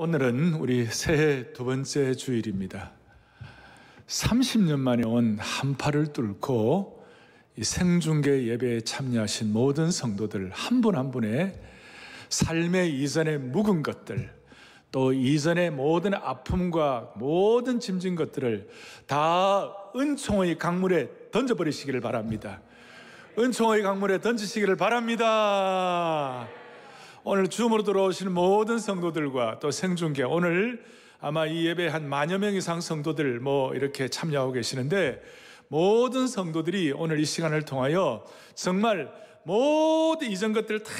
오늘은 우리 새해 두 번째 주일입니다. 30년 만에 온 한파를 뚫고 이 생중계 예배에 참여하신 모든 성도들 한 분 한 분의 삶의 이전의 묵은 것들, 또 이전의 모든 아픔과 모든 짐진 것들을 다 은총의 강물에 던져버리시기를 바랍니다. 은총의 강물에 던지시기를 바랍니다. 오늘 줌으로 들어오시는 모든 성도들과 또 생중계, 오늘 아마 이 예배에 한 10,000여 명 이상 성도들 이렇게 참여하고 계시는데, 모든 성도들이 오늘 이 시간을 통하여 정말 모든 이전 것들을 다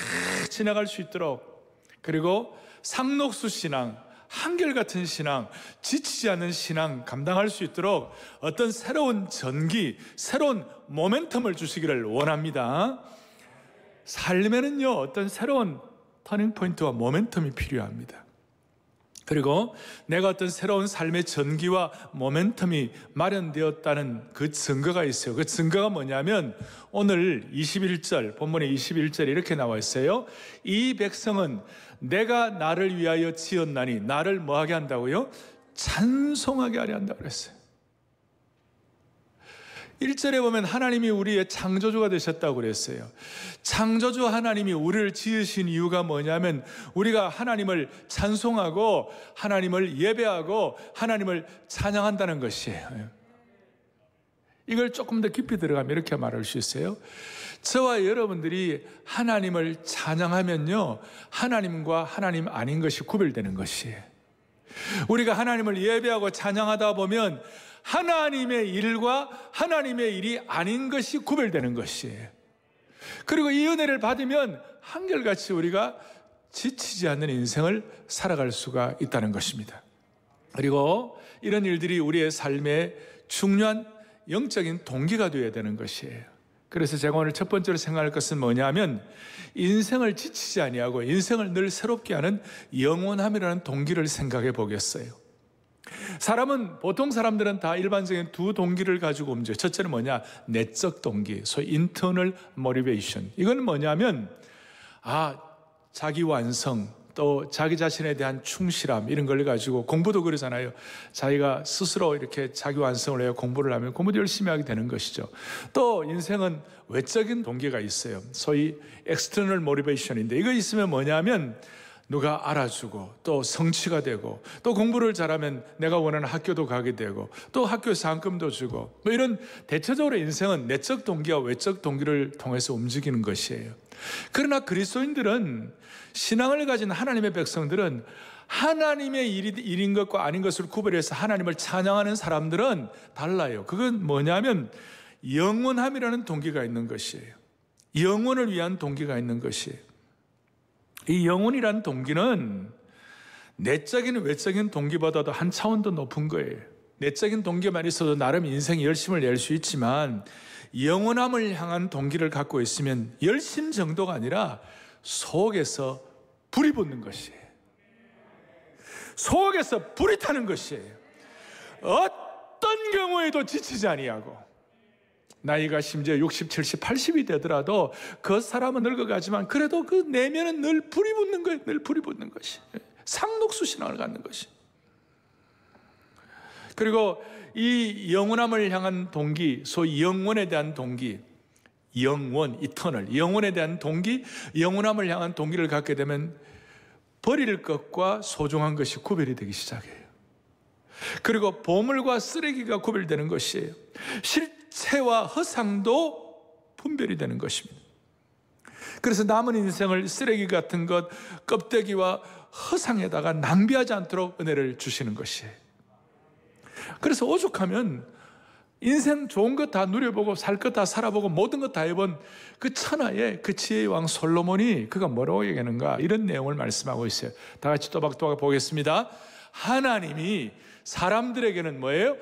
지나갈 수 있도록, 그리고 상록수 신앙, 한결같은 신앙, 지치지 않는 신앙 감당할 수 있도록 어떤 새로운 전기, 새로운 모멘텀을 주시기를 원합니다. 삶에는요, 어떤 새로운 터닝포인트와 모멘텀이 필요합니다. 그리고 내가 어떤 새로운 삶의 전기와 모멘텀이 마련되었다는 그 증거가 있어요. 그 증거가 뭐냐면 오늘 21절, 본문의 21절에 이렇게 나와 있어요. 이 백성은 내가 나를 위하여 지었나니, 나를 뭐하게 한다고요? 찬송하게 하려 한다고 그랬어요. 1절에 보면 하나님이 우리의 창조주가 되셨다고 그랬어요. 창조주 하나님이 우리를 지으신 이유가 뭐냐면 우리가 하나님을 찬송하고 하나님을 예배하고 하나님을 찬양한다는 것이에요. 이걸 조금 더 깊이 들어가면 이렇게 말할 수 있어요. 저와 여러분들이 하나님을 찬양하면요, 하나님과 하나님 아닌 것이 구별되는 것이에요. 우리가 하나님을 예배하고 찬양하다 보면 하나님의 일과 하나님의 일이 아닌 것이 구별되는 것이에요. 그리고 이 은혜를 받으면 한결같이 우리가 지치지 않는 인생을 살아갈 수가 있다는 것입니다. 그리고 이런 일들이 우리의 삶의 중요한 영적인 동기가 되어야 되는 것이에요. 그래서 제가 오늘 첫 번째로 생각할 것은 뭐냐면, 인생을 지치지 아니하고 인생을 늘 새롭게 하는 영원함이라는 동기를 생각해 보겠어요. 보통 사람들은 다 일반적인 두 동기를 가지고 움직여요. 첫째는 뭐냐? 내적 동기, 소위 internal motivation. 이건 뭐냐면 자기 완성, 또 자기 자신에 대한 충실함, 이런 걸 가지고 공부도 그러잖아요. 자기가 스스로 이렇게 자기 완성을 해야 공부를 하면 공부도 열심히 하게 되는 것이죠. 또 인생은 외적인 동기가 있어요. 소위 external motivation인데, 이거 있으면 뭐냐면 누가 알아주고 또 성취가 되고 또 공부를 잘하면 내가 원하는 학교도 가게 되고 또 학교 상금도 주고, 이런 대체적으로 인생은 내적 동기와 외적 동기를 통해서 움직이는 것이에요. 그러나 그리스도인들은, 신앙을 가진 하나님의 백성들은 하나님의 일인 것과 아닌 것을 구별해서 하나님을 찬양하는 사람들은 달라요. 그건 뭐냐면 영원함이라는 동기가 있는 것이에요. 영원을 위한 동기가 있는 것이에요. 이 영혼이라는 동기는 내적인 외적인 동기보다도 한 차원 더 높은 거예요. 내적인 동기만 있어도 나름 인생에 열심을 낼 수 있지만, 영원함을 향한 동기를 갖고 있으면 열심 정도가 아니라 속에서 불이 붙는 것이에요. 속에서 불이 타는 것이에요. 어떤 경우에도 지치지 아니하고, 나이가 심지어 60, 70, 80이 되더라도 그 사람은 늙어가지만 그래도 그 내면은 늘 불이 붙는 거예요. 늘 불이 붙는 것이. 상록수 신앙을 갖는 것이. 그리고 이 영원함을 향한 동기, 소위 영원에 대한 동기, 영원, 이터널, 영원에 대한 동기, 영원함을 향한 동기를 갖게 되면 버릴 것과 소중한 것이 구별이 되기 시작해요. 그리고 보물과 쓰레기가 구별되는 것이에요. 실체와 허상도 분별이 되는 것입니다. 그래서 남은 인생을 쓰레기 같은 것, 껍데기와 허상에다가 낭비하지 않도록 은혜를 주시는 것이에요. 그래서 오죽하면 인생 좋은 것 다 누려보고 살 것 다 살아보고 모든 것 다 해본 그 천하의 그 지혜의 왕 솔로몬이 그가 뭐라고 얘기하는가, 이런 내용을 말씀하고 있어요. 다 같이 또박또박 보겠습니다. 하나님이 사람들에게는 뭐예요?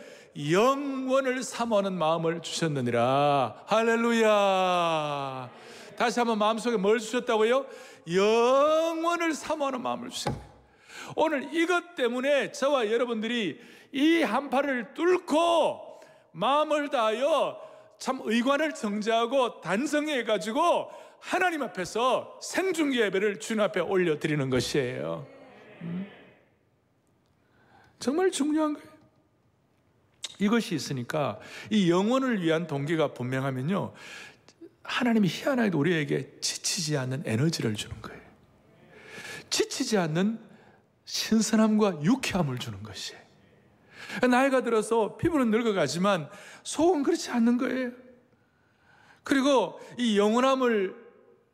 영원을 사모하는 마음을 주셨느니라. 할렐루야. 다시 한번 마음속에 뭘 주셨다고요? 영원을 사모하는 마음을 주셨어요. 오늘 이것 때문에 저와 여러분들이 이 한파를 뚫고 마음을 다하여 참 의관을 정지하고 단성해가지고 하나님 앞에서 생중계 예배를 주님 앞에 올려드리는 것이에요. 정말 중요한 거예요. 이것이 있으니까 이 영혼을 위한 동기가 분명하면요, 하나님이 희한하게도 우리에게 지치지 않는 에너지를 주는 거예요. 지치지 않는 신선함과 유쾌함을 주는 것이에요. 나이가 들어서 피부는 늙어가지만 속은 그렇지 않는 거예요. 그리고 이 영원함을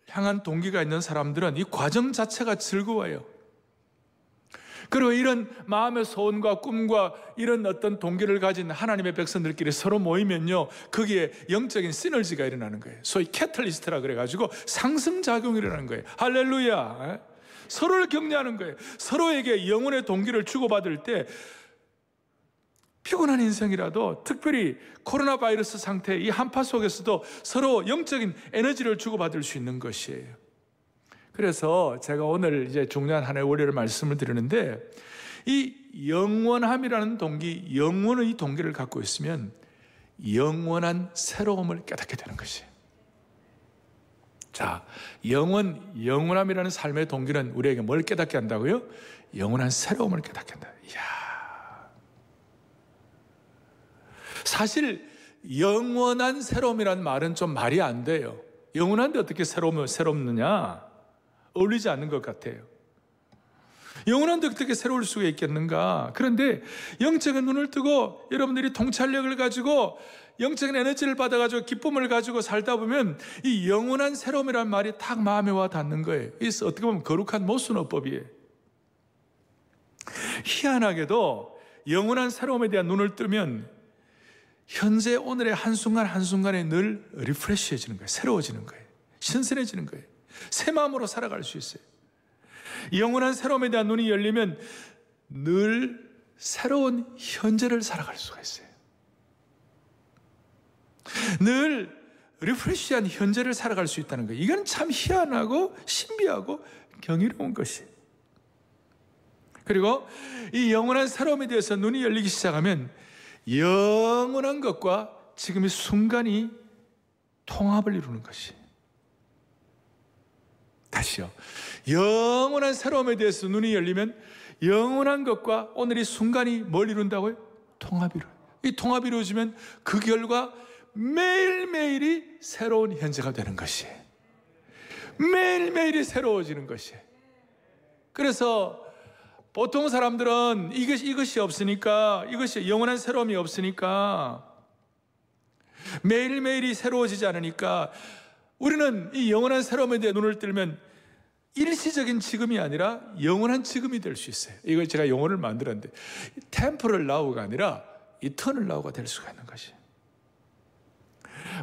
향한 동기가 있는 사람들은 이 과정 자체가 즐거워요. 그리고 이런 마음의 소원과 꿈과 이런 어떤 동기를 가진 하나님의 백성들끼리 서로 모이면요, 거기에 영적인 시너지가 일어나는 거예요. 소위 캐탈리스트라 그래가지고 상승작용이 일어나는 거예요. 할렐루야. 서로를 격려하는 거예요. 서로에게 영혼의 동기를 주고받을 때 피곤한 인생이라도, 특별히 코로나 바이러스 상태 이 한파 속에서도 서로 영적인 에너지를 주고받을 수 있는 것이에요. 그래서 제가 오늘 이제 중요한 하나의 원리를 말씀을 드리는데, 이 영원함이라는 동기, 영원의 동기를 갖고 있으면 영원한 새로움을 깨닫게 되는 것이에요. 자, 영원함이라는 삶의 동기는 우리에게 뭘 깨닫게 한다고요? 영원한 새로움을 깨닫게 한다. 이야. 사실 영원한 새로움이라는 말은 좀 말이 안 돼요. 영원한데 어떻게 새롭느냐? 어울리지 않는 것 같아요. 영원한데 어떻게 새로울 수가 있겠는가? 그런데 영적인 눈을 뜨고 여러분들이 통찰력을 가지고 영적인 에너지를 받아가지고 기쁨을 가지고 살다 보면 이 영원한 새로움이라는 말이 딱 마음에 와 닿는 거예요. 이 어떻게 보면 거룩한 모순어법이에요. 희한하게도 영원한 새로움에 대한 눈을 뜨면 현재 오늘의 한순간 한순간에 늘 리프레시해지는 거예요. 새로워지는 거예요. 신선해지는 거예요. 새 마음으로 살아갈 수 있어요. 영원한 새로움에 대한 눈이 열리면 늘 새로운 현재를 살아갈 수가 있어요. 늘 리프레시한 현재를 살아갈 수 있다는 거예요. 이건 참 희한하고 신비하고 경이로운 것이에요. 그리고 이 영원한 새로움에 대해서 눈이 열리기 시작하면 영원한 것과 지금의 순간이 통합을 이루는 것이에요. 다시요. 영원한 새로움에 대해서 눈이 열리면 영원한 것과 오늘의 순간이 뭘 이룬다고요? 통합이 이루어요. 이 통합이 이루어지면 그 결과 매일매일이 새로운 현재가 되는 것이에요. 매일매일이 새로워지는 것이에요. 그래서 보통 사람들은 이것이 없으니까, 이것이 영원한 새로움이 없으니까, 매일매일이 새로워지지 않으니까 우리는 이 영원한 새로움에 대해 눈을 뜨면 일시적인 지금이 아니라 영원한 지금이 될 수 있어요. 이걸 제가 용어를 만들었는데, 템포럴 나우가 아니라 이터널 나우가 될 수가 있는 것이에요.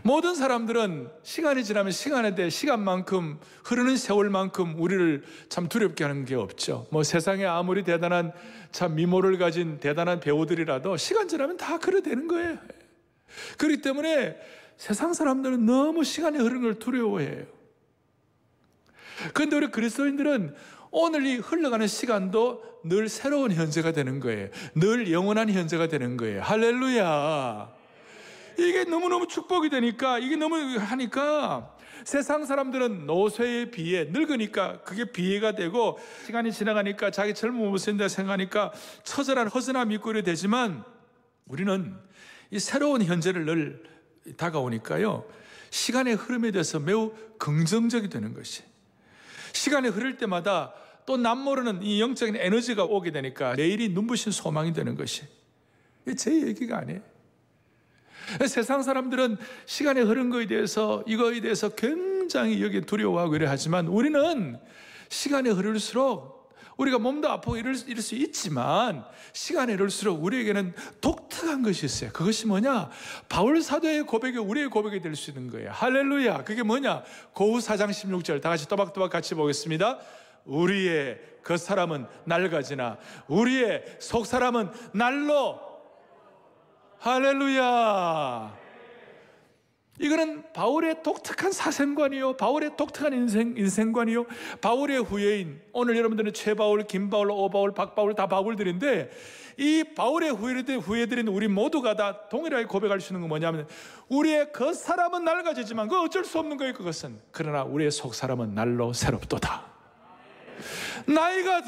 모든 사람들은 시간이 지나면 시간에 대해 시간만큼, 흐르는 세월만큼 우리를 참 두렵게 하는 게 없죠. 뭐 세상에 아무리 대단한 참 미모를 가진 대단한 배우들이라도 시간 지나면 다 그래 되는 거예요. 그렇기 때문에 세상 사람들은 너무 시간이 흐르는 걸 두려워해요. 그런데 우리 그리스도인들은 오늘 이 흘러가는 시간도 늘 새로운 현재가 되는 거예요. 늘 영원한 현재가 되는 거예요. 할렐루야. 이게 너무너무 축복이 되니까, 이게 너무 하니까 세상 사람들은 노쇠에 비해, 늙으니까 그게 비해가 되고, 시간이 지나가니까 자기 젊음을 못 쓴다 생각하니까 처절한 허전함이 있고 이래 되지만, 우리는 이 새로운 현재를 늘 다가오니까요, 시간의 흐름에 대해서 매우 긍정적이 되는 것이, 시간이 흐를 때마다 또 남모르는 이 영적인 에너지가 오게 되니까 매일이 눈부신 소망이 되는 것이, 이게 제 얘기가 아니에요. 세상 사람들은 시간이 흐른 거에 대해서, 이거에 대해서 굉장히 여기 두려워하고 이래 하지만, 우리는 시간이 흐를수록 우리가 몸도 아프고 이럴 수 있지만, 시간이 흐를수록 우리에게는 독특한 것이 있어요. 그것이 뭐냐? 바울 사도의 고백이 우리의 고백이 될 수 있는 거예요. 할렐루야. 그게 뭐냐? 고후 4장 16절 다 같이 또박또박 같이 보겠습니다. 우리의 겉사람은 낡아지나 우리의 속사람은 날로. 할렐루야. 이거는 바울의 독특한 사생관이요, 바울의 독특한 인생관이요, 바울의 후예인, 오늘 여러분들은 최바울, 김바울, 오바울, 박바울 다 바울들인데, 이 바울의 후예들인 우리 모두가 다 동일하게 고백할 수 있는 건 뭐냐면, 우리의 겉사람은 낡아지지만 그거 어쩔 수 없는 거예요. 그것은. 그러나 우리의 속사람은 날로 새롭도다. 나이가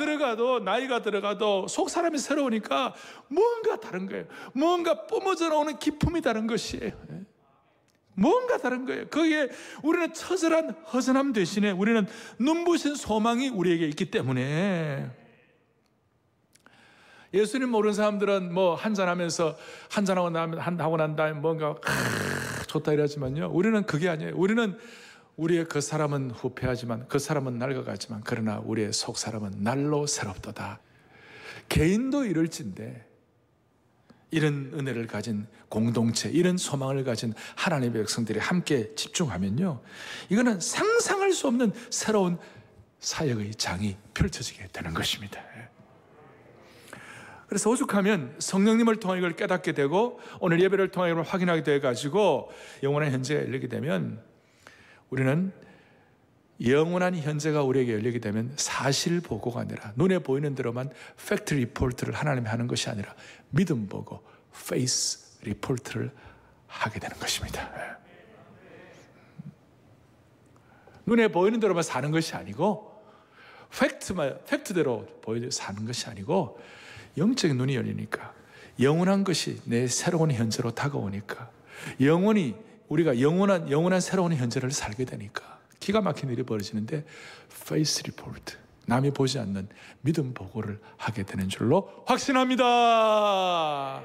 들어가도 속 사람이 새로우니까 뭔가 다른 거예요. 뭔가 뿜어져 나오는 기품이 다른 것이에요. 뭔가 다른 거예요. 거기에 우리는 처절한 허전함 대신에 우리는 눈부신 소망이 우리에게 있기 때문에, 예수님 모르는 사람들은 뭐 한잔하면서 한잔하고 난 다음에 뭔가 좋다 이러지만요, 우리는 그게 아니에요. 우리는 우리의 그 사람은 후패하지만 그 사람은 낡아가지만 그러나 우리의 속 사람은 날로 새롭도다. 개인도 이럴진데 이런 은혜를 가진 공동체, 이런 소망을 가진 하나님의 백성들이 함께 집중하면요, 이거는 상상할 수 없는 새로운 사역의 장이 펼쳐지게 되는 것입니다. 그래서 오죽하면 성령님을 통해 이걸 깨닫게 되고 오늘 예배를 통해 이걸 확인하게 돼가지고 영원한 현재가 열리게 되면, 우리는 영원한 현재가 우리에게 열리게 되면 사실 보고가 아니라 눈에 보이는 대로만 팩트 리포트를 하나님이 하는 것이 아니라 믿음 보고 페이스 리포트를 하게 되는 것입니다. 눈에 보이는 대로만 사는 것이 아니고 팩트대로 보여 사는 것이 아니고 영적인 눈이 열리니까, 영원한 것이 내 새로운 현재로 다가오니까, 우리가 영원한 새로운 현재를 살게 되니까 기가 막힌 일이 벌어지는데, 페이스 리포트, 남이 보지 않는 믿음 보고를 하게 되는 줄로 확신합니다.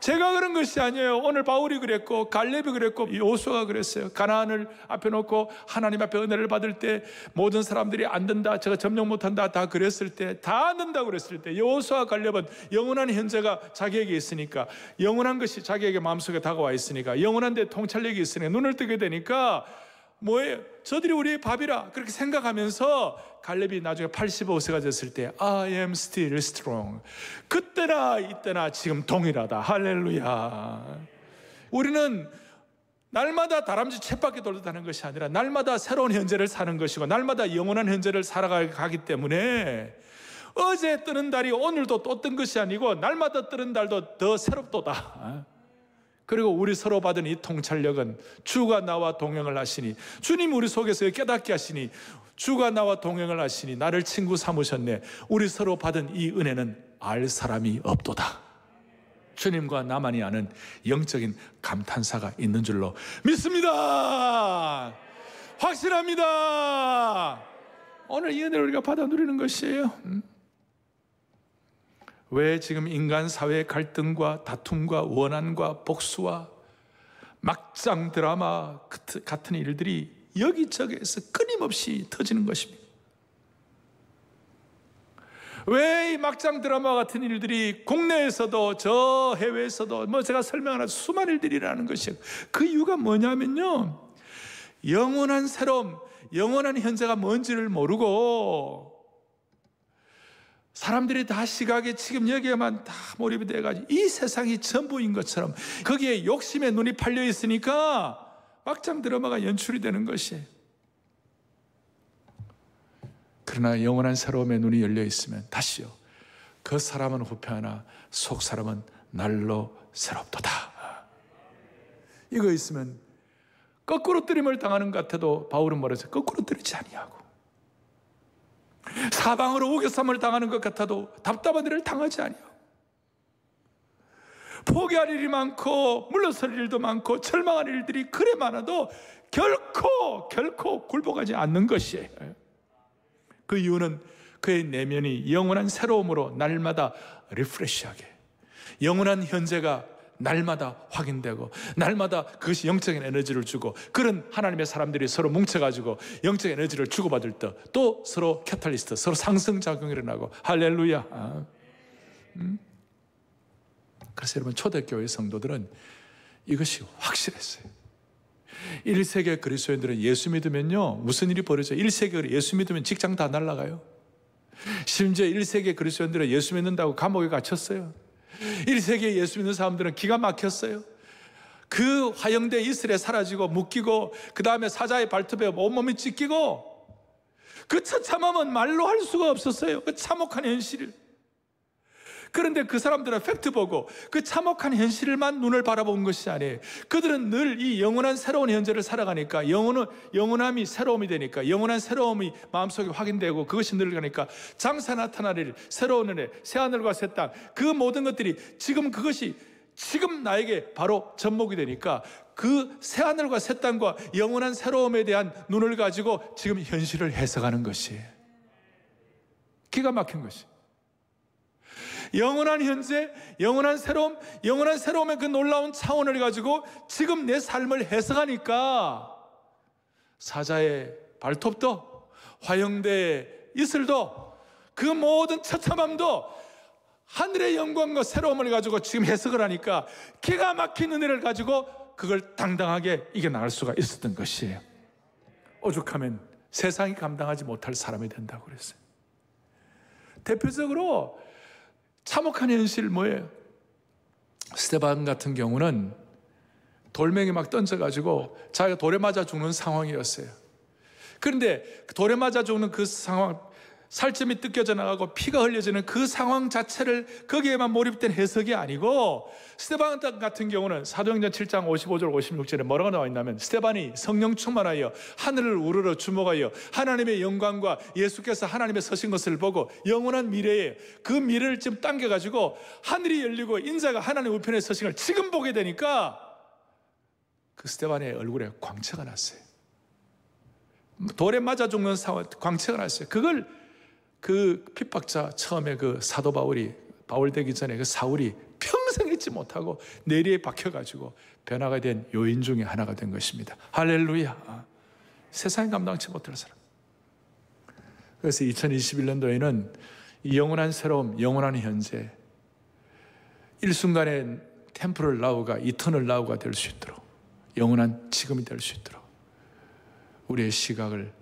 제가 그런 것이 아니에요. 오늘 바울이 그랬고 갈렙이 그랬고 여호수아가 그랬어요. 가나안을 앞에 놓고 하나님 앞에 은혜를 받을 때 모든 사람들이 안 된다, 제가 점령 못한다 다 그랬을 때, 다 안 된다고 그랬을 때 여호수아 갈렙은 영원한 현재가 자기에게 있으니까, 영원한 것이 자기에게 마음속에 다가와 있으니까, 영원한 데 통찰력이 있으니까 눈을 뜨게 되니까 뭐예요? 저들이 우리의 밥이라 그렇게 생각하면서 갈렙이 나중에 85세가 됐을 때 I am still strong, 그때나 이때나 지금 동일하다. 할렐루야. 우리는 날마다 다람쥐 쳇바퀴 돌듯하는 것이 아니라 날마다 새로운 현재를 사는 것이고 날마다 영원한 현재를 살아가기 때문에 어제 뜨는 달이 오늘도 또 뜬 것이 아니고 날마다 뜨는 달도 더 새롭도다. 그리고 우리 서로 받은 이 통찰력은 주가 나와 동행을 하시니, 주님 우리 속에서 깨닫게 하시니, 주가 나와 동행을 하시니 나를 친구 삼으셨네. 우리 서로 받은 이 은혜는 알 사람이 없도다. 주님과 나만이 아는 영적인 감탄사가 있는 줄로 믿습니다. 확실합니다. 오늘 이 은혜를 우리가 받아 누리는 것이에요. 왜 지금 인간 사회의 갈등과 다툼과 원한과 복수와 막장 드라마 같은 일들이 여기저기에서 끊임없이 터지는 것입니다. 왜 이 막장 드라마 같은 일들이 국내에서도 저 해외에서도 뭐 제가 설명하는 수많은 일들이라는 것이에요. 그 이유가 뭐냐면요, 영원한 새로움, 영원한 현재가 뭔지를 모르고 사람들이 다 시각에 지금 여기에만 다 몰입이 돼가지고 이 세상이 전부인 것처럼 거기에 욕심에 눈이 팔려 있으니까 막장 드라마가 연출이 되는 것이에요. 그러나 영원한 새로움에 눈이 열려 있으면 다시요, 그 사람은 후패하나 속 사람은 날로 새롭도다. 이거 있으면 거꾸로 뜨림을 당하는 것 같아도 바울은 뭐라 했어요? 거꾸로 뜨리지 아니하고, 사방으로 우겨쌈을 당하는 것 같아도 답답한 일을 당하지 아니하고, 포기할 일이 많고 물러설 일도 많고 절망할 일들이 그래 많아도 결코 굴복하지 않는 것이에요. 그 이유는 그의 내면이 영원한 새로움으로 날마다 리프레시하게, 영원한 현재가 날마다 확인되고 날마다 그것이 영적인 에너지를 주고, 그런 하나님의 사람들이 서로 뭉쳐가지고 영적인 에너지를 주고받을 때 또 서로 캐탈리스트, 서로 상승작용이 일어나고, 할렐루야. 그래서 여러분, 초대교회 성도들은 이것이 확실했어요. 1세기 그리스도인들은 예수 믿으면요 무슨 일이 벌어져요? 1세기 예수 믿으면 직장 다 날아가요. 심지어 1세기 그리스도인들은 예수 믿는다고 감옥에 갇혔어요. 1세기에 예수 믿는 사람들은 기가 막혔어요. 그 화형대 이슬에 사라지고 묶이고 그 다음에 사자의 발톱에 온몸이 찢기고, 그 처참함은 말로 할 수가 없었어요. 그 참혹한 현실. 그런데 그 사람들은 팩트 보고 그 참혹한 현실만 눈을 바라본 것이 아니에요. 그들은 늘 이 영원한 새로운 현재를 살아가니까 영원함이 새로움이 되니까 영원한 새로움이 마음속에 확인되고 그것이 늘어가니까 장차 나타나리를 새로운 은혜, 새하늘과 새 땅, 그 모든 것들이 그것이 지금 나에게 바로 접목이 되니까 그 새하늘과 새 땅과 영원한 새로움에 대한 눈을 가지고 지금 현실을 해석하는 것이에요. 기가 막힌 것이. 영원한 현재, 영원한 새로움, 영원한 새로움의 그 놀라운 차원을 가지고 지금 내 삶을 해석하니까 사자의 발톱도 화영대의 이슬도 그 모든 처참함도 하늘의 영광과 새로움을 가지고 지금 해석을 하니까 기가 막힌 은혜를 가지고 그걸 당당하게 이겨나갈 수가 있었던 것이에요. 오죽하면 세상이 감당하지 못할 사람이 된다고 그랬어요. 대표적으로 참혹한 현실 뭐예요? 스데반 같은 경우는 돌멩이 막 던져가지고 자기가 돌에 맞아 죽는 상황이었어요. 그런데 돌에 맞아 죽는 그 상황, 살점이 뜯겨져 나가고 피가 흘려지는 그 상황 자체를 거기에만 몰입된 해석이 아니고, 스데반 같은 경우는 사도행전 7장 55절 56절에 뭐라고 나와 있냐면, 스데반이 성령 충만하여 하늘을 우러러 주목하여 하나님의 영광과 예수께서 하나님의 서신 것을 보고 영원한 미래에 그 미래를 지금 당겨가지고 하늘이 열리고 인자가 하나님 우편에 서신 걸 지금 보게 되니까 그 스데반의 얼굴에 광채가 났어요. 돌에 맞아 죽는 상황, 광채가 났어요. 그걸 그 핍박자, 처음에 그 사도 바울 되기 전에 그 사울이 평생 잊지 못하고 내리에 박혀가지고 변화가 된 요인 중에 하나가 된 것입니다. 할렐루야. 세상에 감당치 못할 사람. 그래서 2021년도에는 이 영원한 새로움, 영원한 현재, 일순간의 템포럴 나우가 이터널 나우가 될 수 있도록, 영원한 지금이 될 수 있도록 우리의 시각을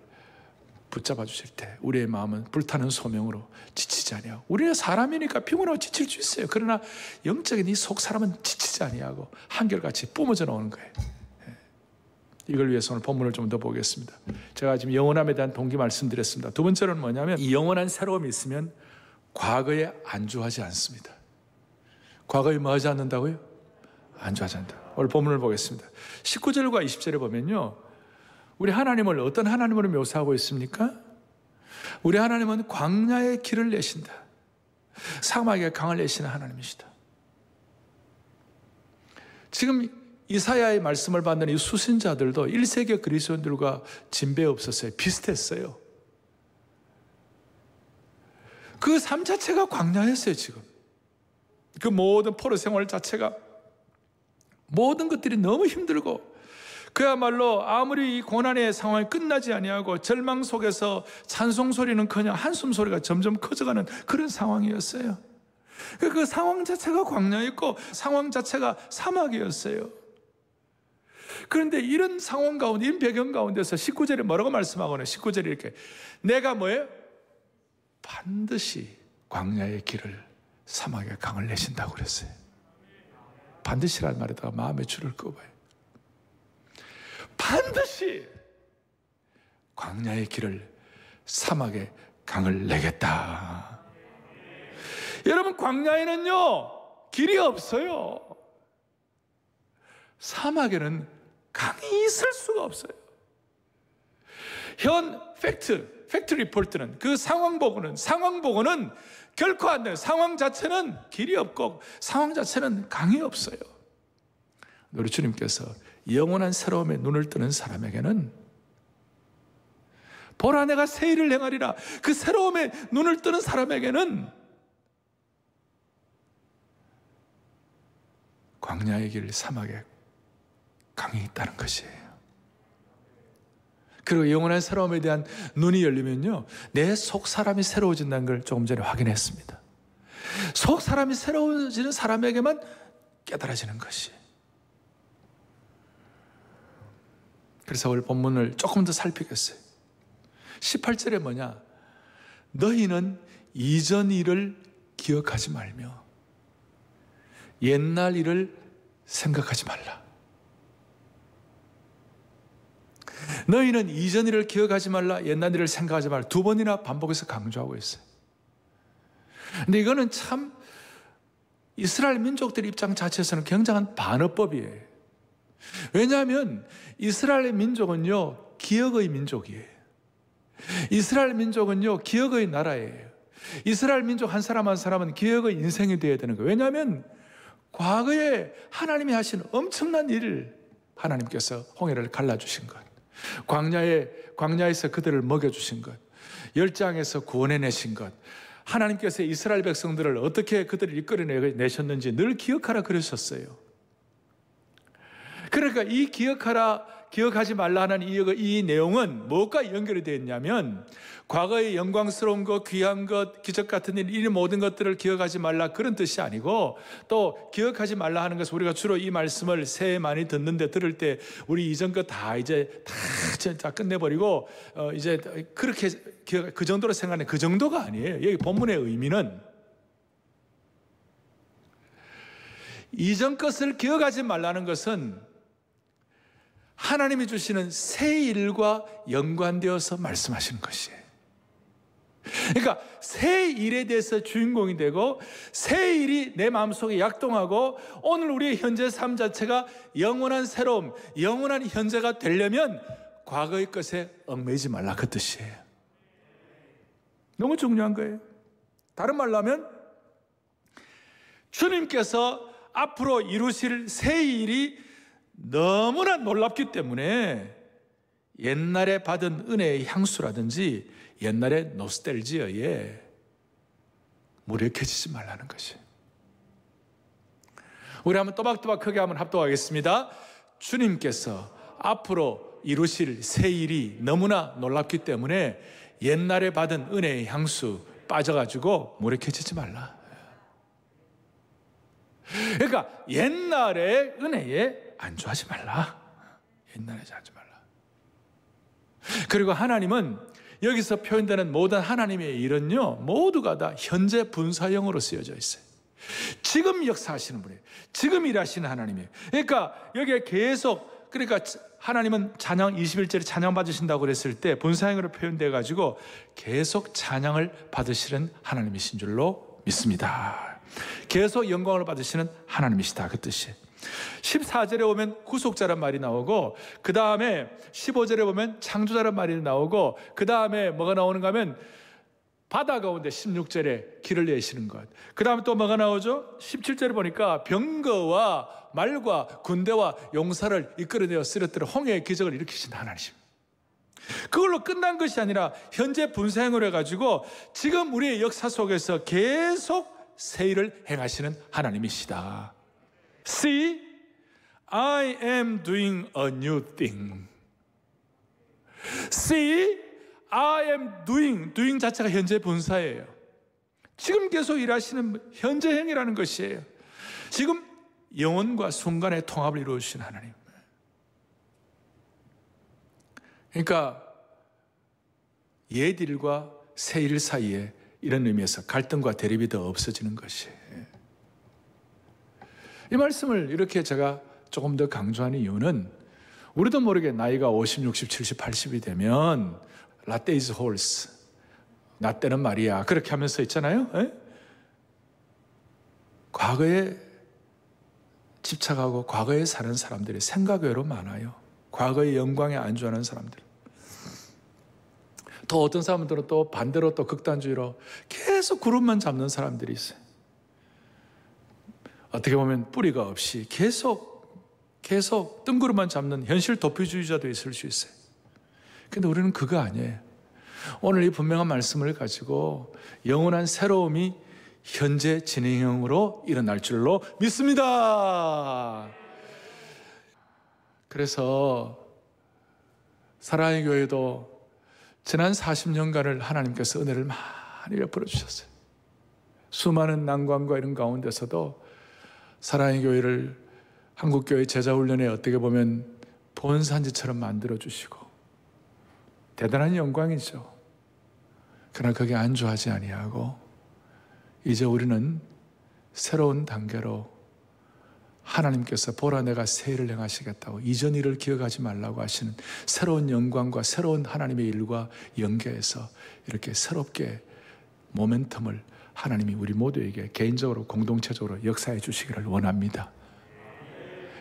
붙잡아 주실 때 우리의 마음은 불타는 소명으로 지치지 아니하고, 우리는 사람이니까 피곤하고 지칠 수 있어요. 그러나 영적인 이 속 사람은 지치지 아니하고 한결같이 뿜어져 나오는 거예요. 이걸 위해서 오늘 본문을 좀 더 보겠습니다. 제가 지금 영원함에 대한 동기 말씀드렸습니다. 두 번째로는 뭐냐면, 이 영원한 새로움이 있으면 과거에 안주하지 않습니다. 과거에 뭐 하지 않는다고요? 안주하지 않는다. 오늘 본문을 보겠습니다. 19절과 20절에 보면요, 우리 하나님을 어떤 하나님으로 묘사하고 있습니까? 우리 하나님은 광야의 길을 내신다. 사막의 강을 내시는 하나님이시다. 지금 이사야의 말씀을 받는 이 수신자들도 1세기 그리스도인들과 진배 없었어요. 비슷했어요. 그 삶 자체가 광야였어요. 지금 그 모든 포로 생활 자체가, 모든 것들이 너무 힘들고, 그야말로 아무리 이 고난의 상황이 끝나지 아니하고 절망 속에서 찬송 소리는커녕 한숨 소리가 점점 커져가는 그런 상황이었어요. 그 상황 자체가 광야였고 상황 자체가 사막이었어요. 그런데 이런 상황 가운데, 이런 배경 가운데서 19절에 뭐라고 말씀하거나, 19절에 이렇게, 내가 뭐예요? 반드시 광야의 길을, 사막의 강을 내신다고 그랬어요. 반드시라는 말에다가 마음의 줄을 끄어봐요. 반드시 광야의 길을, 사막의 강을 내겠다. 여러분, 광야에는요 길이 없어요. 사막에는 강이 있을 수가 없어요. 현 팩트 리포트는, 그 상황 보고는 결코 안 돼요. 상황 자체는 길이 없고 상황 자체는 강이 없어요. 우리 주님께서 영원한 새로움에 눈을 뜨는 사람에게는, 보라 내가 새 일을 행하리라, 그 새로움에 눈을 뜨는 사람에게는 광야의 길, 사막에 강이 있다는 것이에요. 그리고 영원한 새로움에 대한 눈이 열리면요, 내 속 사람이 새로워진다는 걸 조금 전에 확인했습니다. 속 사람이 새로워지는 사람에게만 깨달아지는 것이. 그래서 오늘 본문을 조금 더 살피겠어요. 18절에 뭐냐? 너희는 이전 일을 기억하지 말며 옛날 일을 생각하지 말라. 너희는 이전 일을 기억하지 말라, 옛날 일을 생각하지 말라. 두 번이나 반복해서 강조하고 있어요. 근데 이거는 참 이스라엘 민족들의 입장 자체에서는 굉장한 반어법이에요. 왜냐하면 이스라엘 민족은요, 기억의 민족이에요. 이스라엘 민족은요, 기억의 나라예요. 이스라엘 민족 한 사람 한 사람은 기억의 인생이 되어야 되는 거예요. 왜냐하면 과거에 하나님이 하신 엄청난 일을 하나님께서 홍해를 갈라주신 것, 광야에서 그들을 먹여주신 것, 열장에서 구원해내신 것, 하나님께서 이스라엘 백성들을 어떻게 그들을 이끌어내셨는지 늘 기억하라 그러셨어요. 그러니까 이 기억하지 말라 하는 이 내용은 무엇과 연결이 되어 있냐면, 과거의 영광스러운 것, 귀한 것, 기적 같은 일, 이 모든 것들을 기억하지 말라 그런 뜻이 아니고, 또 기억하지 말라 하는 것은 우리가 주로 이 말씀을 새해 많이 듣는데 들을 때 우리 이전 것 다 끝내버리고 이제 그렇게 그 정도로 생각하는 그 정도가 아니에요. 여기 본문의 의미는 이전 것을 기억하지 말라는 것은 하나님이 주시는 새 일과 연관되어서 말씀하시는 것이에요. 그러니까 새 일에 대해서 주인공이 되고 새 일이 내 마음속에 약동하고 오늘 우리의 현재 삶 자체가 영원한 새로움, 영원한 현재가 되려면 과거의 것에 얽매이지 말라 그 뜻이에요. 너무 중요한 거예요. 다른 말로 하면 주님께서 앞으로 이루실 새 일이 너무나 놀랍기 때문에 옛날에 받은 은혜의 향수라든지 옛날의 노스텔지어에 무력해지지 말라는 것이에요. 우리 한번 또박또박 크게 한번 합독하겠습니다. 주님께서 앞으로 이루실 새 일이 너무나 놀랍기 때문에 옛날에 받은 은혜의 향수 빠져가지고 무력해지지 말라. 그러니까 옛날의 은혜에 안주하지 말라. 옛날에 하지 말라. 그리고 하나님은 여기서 표현되는 모든 하나님의 일은요, 모두가 다 현재 분사형으로 쓰여져 있어요. 지금 역사하시는 분이에요. 지금 일하시는 하나님이에요. 그러니까 여기에 계속, 그러니까 하나님은 찬양 21절에 찬양 받으신다고 그랬을 때 분사형으로 표현되어 가지고 계속 찬양을 받으시는 하나님이신 줄로 믿습니다. 계속 영광을 받으시는 하나님이시다 그 뜻이에요. 14절에 보면 구속자란 말이 나오고, 그 다음에 15절에 보면 창조자란 말이 나오고, 그 다음에 뭐가 나오는가 하면 바다 가운데 16절에 길을 내시는 것, 그 다음에 또 뭐가 나오죠? 17절에 보니까 병거와 말과 군대와 용사를 이끌어내어 쓰러뜨려 홍해의 기적을 일으키신 하나님. 그걸로 끝난 것이 아니라 현재 분사형으로 해가지고 지금 우리의 역사 속에서 계속 새 일을 행하시는 하나님이시다. See, I am doing a new thing. See, I am doing 자체가 현재 분사예요. 지금 계속 일하시는 현재형이라는 것이에요. 지금 영혼과 순간의 통합을 이루어주신 하나님. 그러니까 옛 일과 새 일 사이에 이런 의미에서 갈등과 대립이 더 없어지는 것이에요. 이 말씀을 이렇게 제가 조금 더 강조하는 이유는 우리도 모르게 나이가 50, 60, 70, 80이 되면 라떼 is horse, 나 때는 말이야, 그렇게 하면서 있잖아요. 에? 과거에 집착하고 과거에 사는 사람들이 생각 외로 많아요. 과거의 영광에 안주하는 사람들. 또 어떤 사람들은 또 반대로 또 극단주의로 계속 그룹만 잡는 사람들이 있어요. 어떻게 보면 뿌리가 없이 계속 뜬구름만 잡는 현실 도피주의자도 있을 수 있어요. 근데 우리는 그거 아니에요. 오늘 이 분명한 말씀을 가지고 영원한 새로움이 현재 진행형으로 일어날 줄로 믿습니다. 그래서 사랑의 교회도 지난 40년간을 하나님께서 은혜를 많이 베풀어 주셨어요. 수많은 난관과 이런 가운데서도 사랑의 교회를 한국교회 제자훈련에 어떻게 보면 본산지처럼 만들어주시고 대단한 영광이죠. 그러나 거기에 안주하지 아니하고 이제 우리는 새로운 단계로 하나님께서 보라 내가 새 일을 행하시겠다고 이전 일을 기억하지 말라고 하시는 새로운 영광과 새로운 하나님의 일과 연계해서 이렇게 새롭게 모멘텀을 하나님이 우리 모두에게 개인적으로 공동체적으로 역사해 주시기를 원합니다.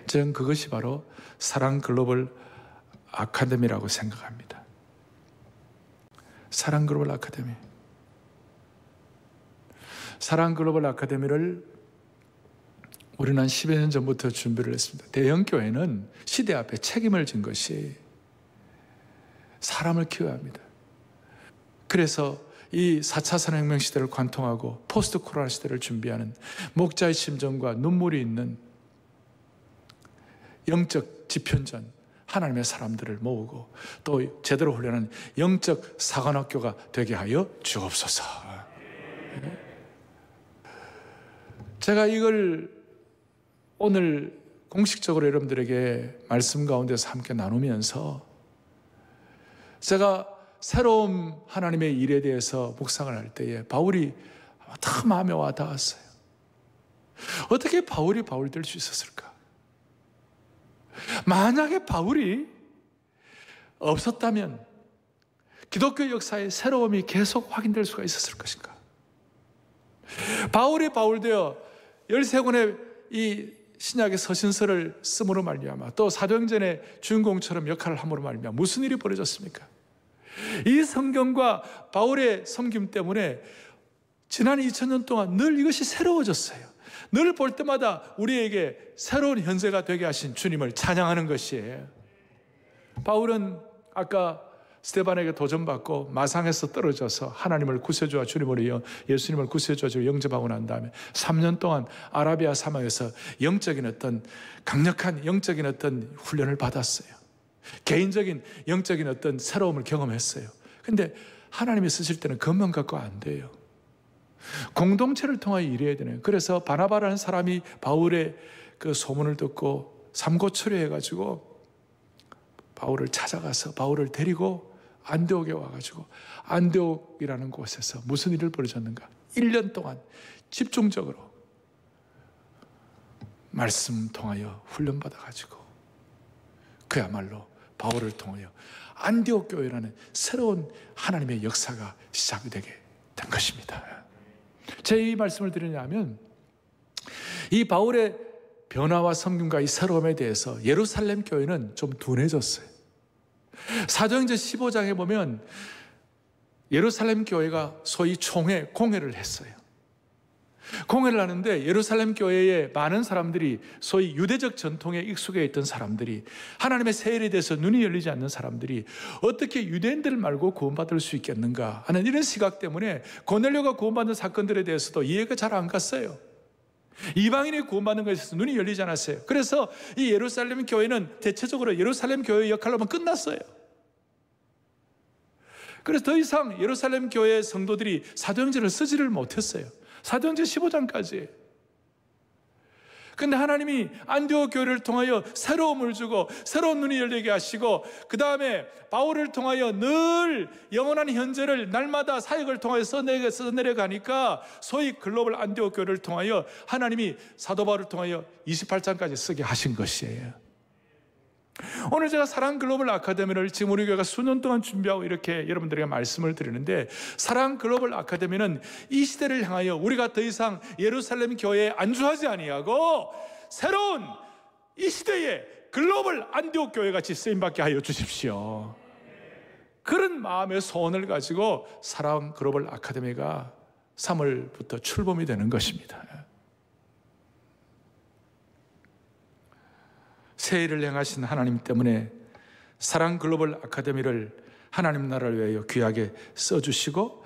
저는 그것이 바로 사랑 글로벌 아카데미라고 생각합니다. 사랑 글로벌 아카데미. 사랑 글로벌 아카데미를 우리는 한 10여 년 전부터 준비를 했습니다. 대형교회는 시대 앞에 책임을 진 것이 사람을 키워야 합니다. 그래서 이 4차 산업혁명 시대를 관통하고 포스트 코로나 시대를 준비하는 목자의 심정과 눈물이 있는 영적 지편전, 하나님의 사람들을 모으고 또 제대로 훈련하는 영적 사관학교가 되게 하여 주옵소서. 제가 이걸 오늘 공식적으로 여러분들에게 말씀 가운데서 함께 나누면서 제가 새로운 하나님의 일에 대해서 묵상을 할 때에 바울이 다 마음에 와 닿았어요. 어떻게 바울이 바울이 될 수 있었을까? 만약에 바울이 없었다면 기독교 역사의 새로움이 계속 확인될 수가 있었을 것인가? 바울이 바울되어 13권의 이 신약의 서신서를 쓰므로 말미암아 또 사도행전의 주인공처럼 역할을 함으로 말미암아 무슨 일이 벌어졌습니까? 이 성경과 바울의 섬김 때문에 지난 2000년 동안 늘 이것이 새로워졌어요. 늘 볼 때마다 우리에게 새로운 현세가 되게 하신 주님을 찬양하는 것이에요. 바울은 아까 스데반에게 도전받고 마상에서 떨어져서 하나님을 구세주와 주님으로 예수님을 구세주와 주로 영접하고 난 다음에 3년 동안 아라비아 사막에서 영적인 어떤 강력한 영적인 어떤 훈련을 받았어요. 개인적인 영적인 어떤 새로움을 경험했어요. 근데 하나님이 쓰실 때는 그것만 갖고 안 돼요. 공동체를 통하여 일해야 되네요. 그래서 바나바라는 사람이 바울의 그 소문을 듣고 삼고초려해가지고 바울을 찾아가서 바울을 데리고 안디옥에 와가지고 안디옥이라는 곳에서 무슨 일을 벌어졌는가? 1년 동안 집중적으로 말씀 통하여 훈련받아가지고 그야말로 바울을 통하여 안디옥 교회라는 새로운 하나님의 역사가 시작되게 된 것입니다. 제 이 말씀을 드리냐면 이 바울의 변화와 섬김과 이 새로움에 대해서 예루살렘 교회는 좀 둔해졌어요. 사도행전 15장에 보면 예루살렘 교회가 소위 공회를 했어요. 공회를 하는데 예루살렘 교회에 많은 사람들이 소위 유대적 전통에 익숙해 있던 사람들이 하나님의 새 일에 대해서 눈이 열리지 않는 사람들이 어떻게 유대인들을 말고 구원받을 수 있겠는가 하는 이런 시각 때문에 고넬료가 구원받는 사건들에 대해서도 이해가 잘 안 갔어요. 이방인이 구원받는 것에 있어서 눈이 열리지 않았어요. 그래서 이 예루살렘 교회는 대체적으로 예루살렘 교회의 역할로만 끝났어요. 그래서 더 이상 예루살렘 교회의 성도들이 사도행전을 쓰지를 못했어요. 사도행전 15장까지. 근데 하나님이 안디옥 교회를 통하여 새로움을 주고 새로운 눈이 열리게 하시고 그 다음에 바울을 통하여 늘 영원한 현재를 날마다 사역을 통하여 써내려가니까 소위 글로벌 안디옥 교회를 통하여 하나님이 사도 바울을 통하여 28장까지 쓰게 하신 것이에요. 오늘 제가 사랑 글로벌 아카데미를 지금 우리 교회가 수년 동안 준비하고 이렇게 여러분들에게 말씀을 드리는데 사랑 글로벌 아카데미는 이 시대를 향하여 우리가 더 이상 예루살렘 교회에 안주하지 아니하고 새로운 이 시대에 글로벌 안디옥 교회 같이 쓰임받게 하여 주십시오. 그런 마음의 소원을 가지고 사랑 글로벌 아카데미가 3월부터 출범이 되는 것입니다. 새 일을 행하신 하나님 때문에 사랑 글로벌 아카데미를 하나님 나라를 위하여 귀하게 써주시고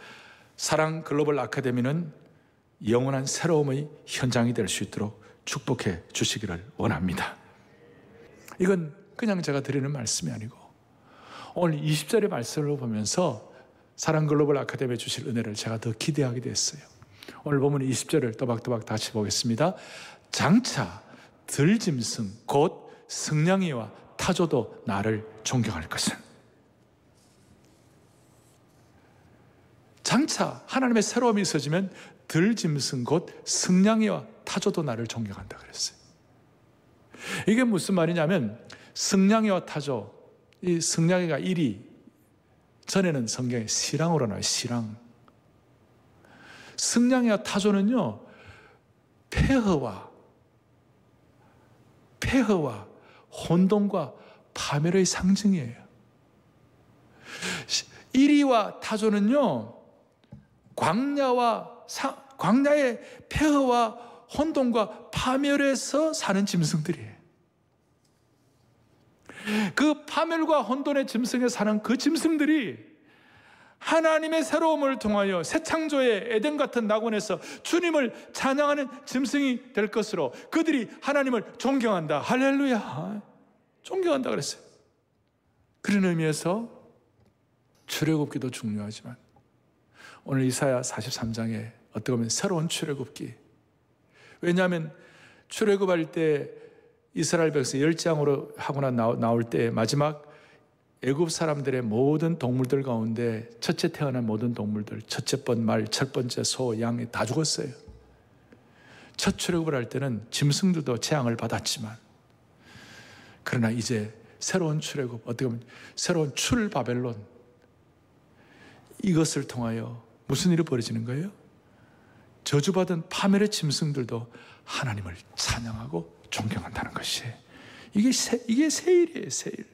사랑 글로벌 아카데미는 영원한 새로움의 현장이 될 수 있도록 축복해 주시기를 원합니다. 이건 그냥 제가 드리는 말씀이 아니고 오늘 20절의 말씀을 보면서 사랑 글로벌 아카데미에 주실 은혜를 제가 더 기대하게 됐어요. 오늘 보면 20절을 또박또박 다시 보겠습니다. 장차 들짐승 곧 승냥이와 타조도 나를 존경할 것은. 장차 하나님의 새로움이 있어지면 들짐승 곧 승냥이와 타조도 나를 존경한다 그랬어요. 이게 무슨 말이냐면 승냥이와 타조, 이 승냥이가 일이 전에는 성경에 시랑으로 나와요. 시랑. 승냥이와 타조는요, 폐허와 혼돈과 파멸의 상징이에요. 이리와 타조는요, 광야의 폐허와 혼돈과 파멸에서 사는 짐승들이에요. 그 파멸과 혼돈의 짐승에 사는 그 짐승들이 하나님의 새로움을 통하여 새 창조의 에덴 같은 낙원에서 주님을 찬양하는 짐승이 될 것으로 그들이 하나님을 존경한다. 할렐루야. 존경한다 그랬어요. 그런 의미에서 출애굽기도 중요하지만 오늘 이사야 43장에 어떻게 보면 새로운 출애굽기. 왜냐하면 출애굽할 때 이스라엘 백성 열장으로 하거나 나올 때 마지막 애굽 사람들의 모든 동물들 가운데 첫째 태어난 모든 동물들, 첫째 번 말, 첫 번째 소, 양이 다 죽었어요. 첫 출애굽을 할 때는 짐승들도 재앙을 받았지만, 그러나 이제 새로운 출애굽, 어떻게 보면 새로운 출바벨론, 이것을 통하여 무슨 일이 벌어지는 거예요? 저주받은 파멸의 짐승들도 하나님을 찬양하고 존경한다는 것이, 이게 세일이에요. 세일.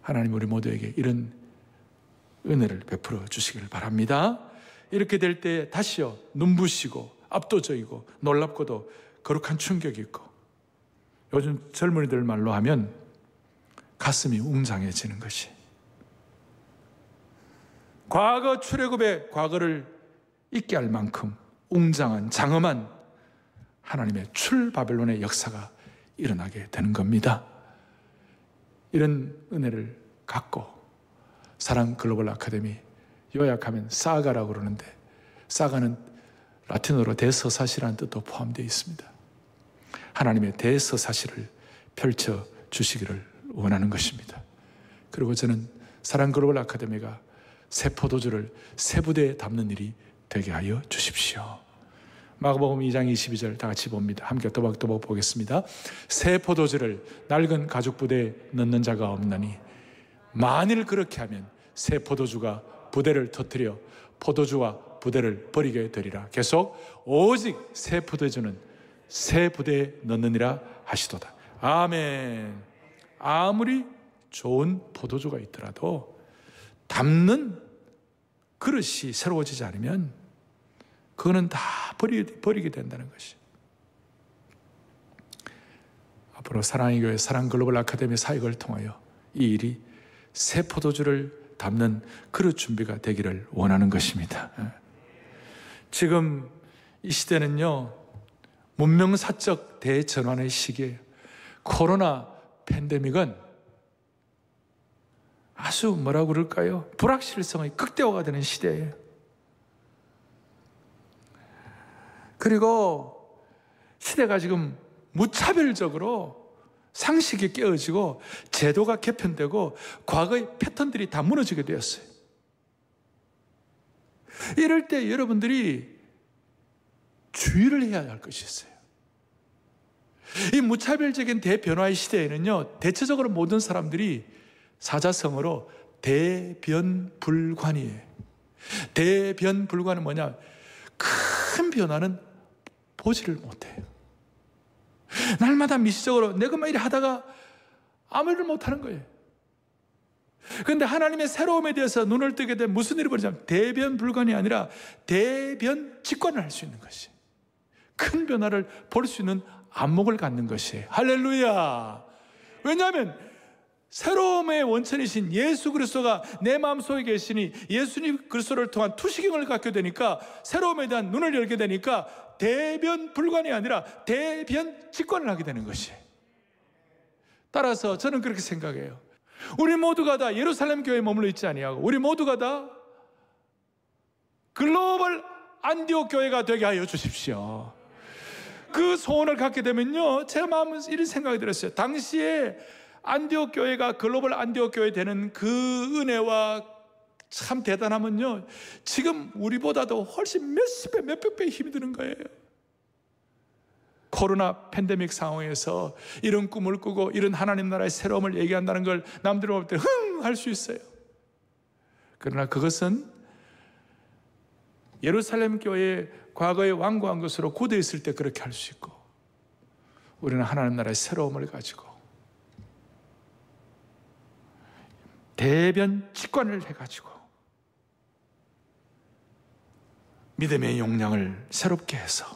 하나님 우리 모두에게 이런 은혜를 베풀어 주시기를 바랍니다. 이렇게 될 때 다시요, 눈부시고 압도적이고 놀랍고도 거룩한 충격이 있고, 요즘 젊은이들 말로 하면 가슴이 웅장해지는 것이, 과거 출애굽의 과거를 잊게 할 만큼 웅장한 장엄한 하나님의 출바벨론의 역사가 일어나게 되는 겁니다. 이런 은혜를 갖고 사랑 글로벌 아카데미, 요약하면 사가라고 그러는데, 사가는 라틴어로 대서사시라는 뜻도 포함되어 있습니다. 하나님의 대서사시를 펼쳐 주시기를 원하는 것입니다. 그리고 저는 사랑 글로벌 아카데미가 새 포도주를 새 부대에 담는 일이 되게 하여 주십시오. 마가복음 2장 22절 다 같이 봅니다. 함께 또박또박 보겠습니다. 새 포도주를 낡은 가죽 부대에 넣는 자가 없나니 만일 그렇게 하면 새 포도주가 부대를 터뜨려 포도주와 부대를 버리게 되리라. 계속 오직 새 포도주는 새 부대에 넣느니라 하시도다. 아멘. 아무리 좋은 포도주가 있더라도 담는 그릇이 새로워지지 않으면 그거는 다 버리게 된다는 것이. 앞으로 사랑의 교회, 사랑 글로벌 아카데미 사역을 통하여 이 일이 새 포도주를 담는 그릇 준비가 되기를 원하는 것입니다. 지금 이 시대는요, 문명사적 대전환의 시기예요. 코로나 팬데믹은 아주 뭐라고 그럴까요? 불확실성의 극대화가 되는 시대예요. 그리고 시대가 지금 무차별적으로 상식이 깨어지고 제도가 개편되고 과거의 패턴들이 다 무너지게 되었어요. 이럴 때 여러분들이 주의를 해야 할 것이 있어요. 이 무차별적인 대변화의 시대에는요, 대체적으로 모든 사람들이 사자성어로 대변불관이에요. 대변불관은 뭐냐? 큰 변화는 보지를 못해요. 날마다 미시적으로 내가 막 이래 하다가 아무 일을 못하는 거예요. 그런데 하나님의 새로움에 대해서 눈을 뜨게 되면 무슨 일이 벌어지냐면 대변불관이 아니라 대변직관을 할 수 있는 것이, 큰 변화를 볼 수 있는 안목을 갖는 것이에요. 할렐루야. 왜냐하면 새로움의 원천이신 예수 그리스도가 내 마음속에 계시니 예수님 그리스도를 통한 투시경을 갖게 되니까 새로움에 대한 눈을 열게 되니까 대변불관이 아니라 대변직관을 하게 되는 것이에요. 따라서 저는 그렇게 생각해요. 우리 모두가 다 예루살렘 교회에 머물러 있지 아니하고 우리 모두가 다 글로벌 안디옥 교회가 되게 하여 주십시오. 그 소원을 갖게 되면요, 제 마음은 이런 생각이 들었어요. 당시에 안디옥 교회가 글로벌 안디옥 교회 되는 그 은혜와 참 대단하면요, 지금 우리보다도 훨씬 몇십 배, 몇백 배 힘이 드는 거예요. 코로나 팬데믹 상황에서 이런 꿈을 꾸고 이런 하나님 나라의 새로움을 얘기한다는 걸 남들이 볼 때 흥! 할 수 있어요. 그러나 그것은 예루살렘 교회의 과거에 완고한 것으로 고대했을 때 그렇게 할 수 있고, 우리는 하나님 나라의 새로움을 가지고 대변 직관을 해가지고 믿음의 용량을 새롭게 해서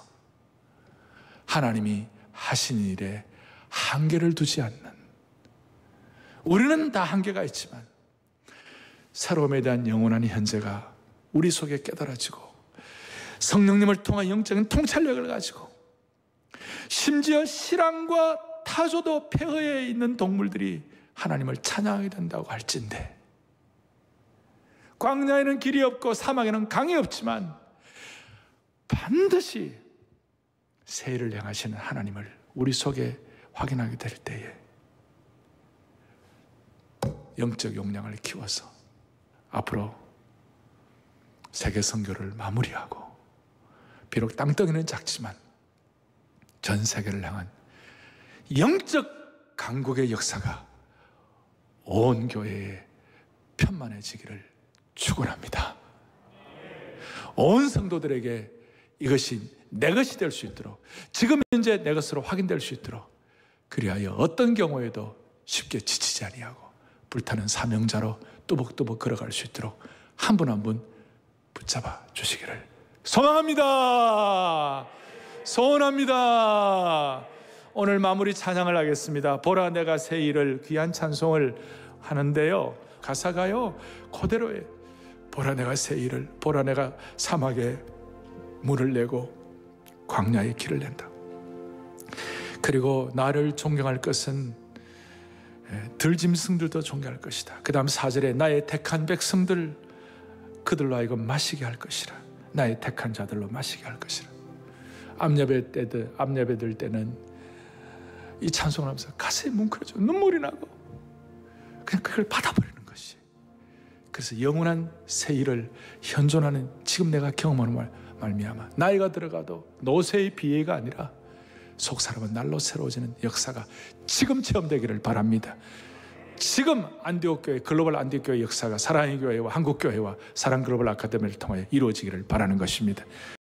하나님이 하신 일에 한계를 두지 않는, 우리는 다 한계가 있지만 새로움에 대한 영원한 현재가 우리 속에 깨달아지고 성령님을 통한 영적인 통찰력을 가지고, 심지어 실황과 타조도 폐허에 있는 동물들이 하나님을 찬양하게 된다고 할진대, 광야에는 길이 없고 사막에는 강이 없지만 반드시 새 일을 행하시는 하나님을 우리 속에 확인하게 될 때에 영적 용량을 키워서 앞으로 세계 선교를 마무리하고, 비록 땅덩이는 작지만 전 세계를 향한 영적 강국의 역사가 온 교회에 편만해지기를 축원합니다. 온 성도들에게 이것이 내 것이 될 수 있도록, 지금 현재 내 것으로 확인될 수 있도록, 그리하여 어떤 경우에도 쉽게 지치지 아니하고 불타는 사명자로 뚜벅뚜벅 걸어갈 수 있도록 한 분 한 분 붙잡아 주시기를 소망합니다. 소원합니다. 오늘 마무리 찬양을 하겠습니다. 보라 내가 새 일을, 귀한 찬송을 하는데요, 가사가요 그대로예요. 보라 내가 새 일을, 보라 내가 사막에 물을 내고 광야에 길을 낸다. 그리고 나를 존경할 것은 들짐승들도 존경할 것이다. 그 다음 4절에 나의 택한 백성들, 그들로 하여금 마시게 할 것이라. 나의 택한 자들로 마시게 할 것이라. 암예배 들 때는 이 찬송을 하면서 가슴이 뭉클해져 눈물이 나고 그냥 그걸 받아버리는 것이, 그래서 영원한 새 일을 현존하는 지금 내가 경험하는 말미암아 나이가 들어가도 노쇠의 비애가 아니라 속사람은 날로 새로워지는 역사가 지금 체험되기를 바랍니다. 지금 안디옥교회, 글로벌 안디옥교회 역사가 사랑의 교회와 한국교회와 사랑글로벌 아카데미를 통해 이루어지기를 바라는 것입니다.